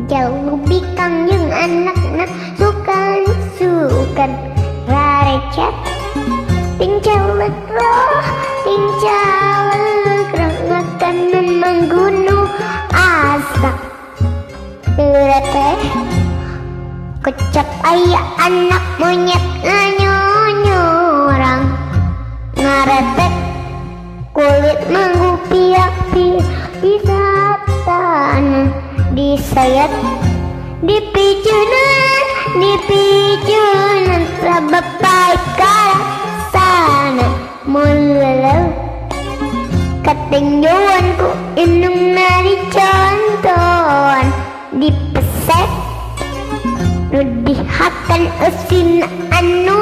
jauh bikang jeung anak-anak sukan rarecet ting cawet roh ngakan menggunu asa teh kecap aya anak monyet nganyonyorang ngaretek kulit menggupiak-piak di tanah disayat dipijunan sabab baik sana mulelau ketinggianku indung nari contohan dipesek nu dihakan eusin anu